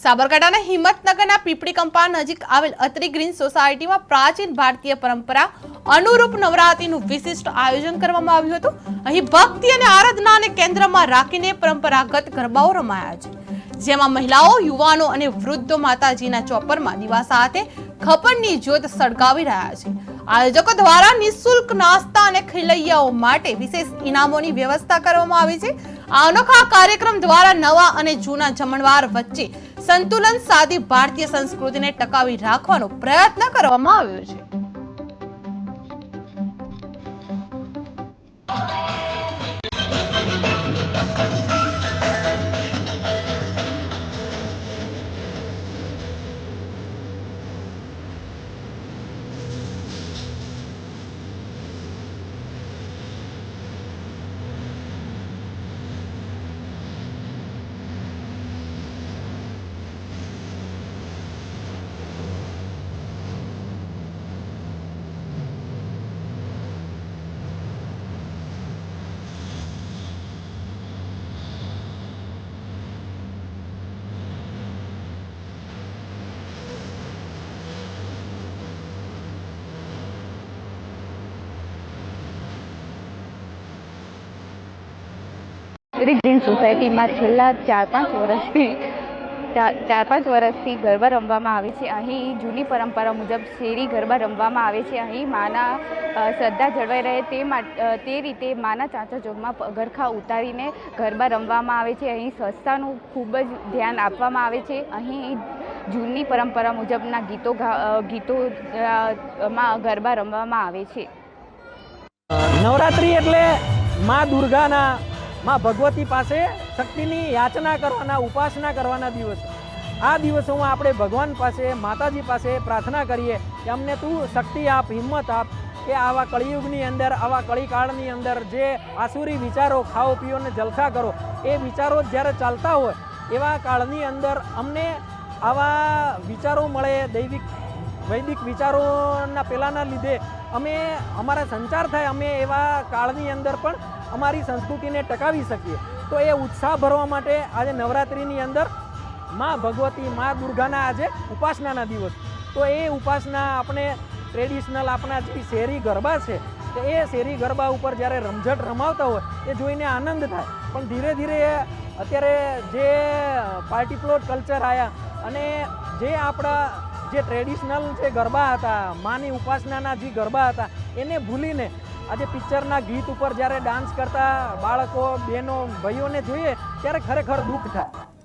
સાબરકાંઠાના હિંમતનગરના પીપળી કંપા નજીક આવેલ અત્રી ગ્રીન સોસાયટીમાં પ્રાચીન ભારતીય પરંપરા અનુરૂપ નવરાત્રીનું વિશિષ્ટ આયોજન કરવામાં આવ્યું હતું। અહીં ભક્તિ અને આરાધનાને કેન્દ્રમાં રાખીને પરંપરાગત ગરબાઓ રમાયા છે, જેમાં મહિલાઓ, યુવાનો અને વૃદ્ધો માતાજીના ચોપરમાં દીવા સાથે ખપણની જ્યોત સળગાવી રહ્યા છે। આયોજકો દ્વારા નિઃશુલ્ક નાસ્તા અને ખેલૈયાઓ માટે વિશેષ ઇનામોની વ્યવસ્થા કરવામાં આવી છે। આ અનોખા કાર્યક્રમ દ્વારા નવા અને જૂના જમણવાર વચ્ચે સંતુલન સાધી ભારતીય સંસ્કૃતિને ટકાવી રાખવાનો પ્રયત્ન કરવામાં આવ્યો છે। ગ્રીન સોસાયટીમાં છેલ્લા 4-5 વર્ષથી ગરબા રમવામાં આવે છે। અહીં જૂની પરંપરા મુજબ શેરી ગરબા રમવામાં આવે છે। અહીં માના શ્રદ્ધા જળવાઈ રહે તે રીતે માના ચાચા ચોકમાં પગરખા ઉતારીને ગરબા રમવામાં આવે છે। અહીં સ્વચ્છતાનું ખૂબ જ ધ્યાન આપવામાં આવે છે। અહીં જૂની પરંપરા મુજબના ગીતોમાં ગરબા રમવામાં આવે છે। નવરાત્રિ એટલે મા દુર્ગાના, માં ભગવતી પાસે શક્તિની યાચના કરવાના, ઉપાસના કરવાના દિવસ। આ દિવસોમાં આપણે ભગવાન પાસે, માતાજી પાસે પ્રાર્થના કરીએ કે અમને તું શક્તિ આપ, હિંમત આપ કે આવા કળિયુગની અંદર, આવા કળીકાળની અંદર જે આસુરી વિચારો, ખાઓ પીઓ ને જલસા કરો, એ વિચારો જ્યારે ચાલતા હોય એવા કાળની અંદર અમને આવા વિચારો મળે, દૈવિક વૈદિક વિચારોના પેલાના લીધે અમે અમારા સંચાર થાય, અમે એવા કાળની અંદર પણ અમારી સંસ્કૃતિને ટકાવી શકીએ। તો એ ઉત્સાહ ભરવા માટે આજે નવરાત્રિની અંદર મા ભગવતી, મા દુર્ગાના આજે ઉપાસનાના દિવસ। તો એ ઉપાસના આપણે ટ્રેડિશનલ આપણા જે શેરી ગરબા છે, તો એ શેરી ગરબા ઉપર જ્યારે રમઝટ રમાવતા હોય એ જોઈને આનંદ થાય। પણ ધીરે ધીરે અત્યારે જે પાર્ટી પ્લોટ કલ્ચર આવ્યા અને જે આપણા જે ટ્રેડિશનલ જે ગરબા હતા, માની ઉપાસનાના જે ગરબા હતા, એને ભૂલીને આજે પિક્ચરના ગીત ઉપર જ્યારે ડાન્સ કરતા બાળકો, બહેનો, ભાઈઓને જોઈએ ત્યારે ખરેખર દુઃખ થાય।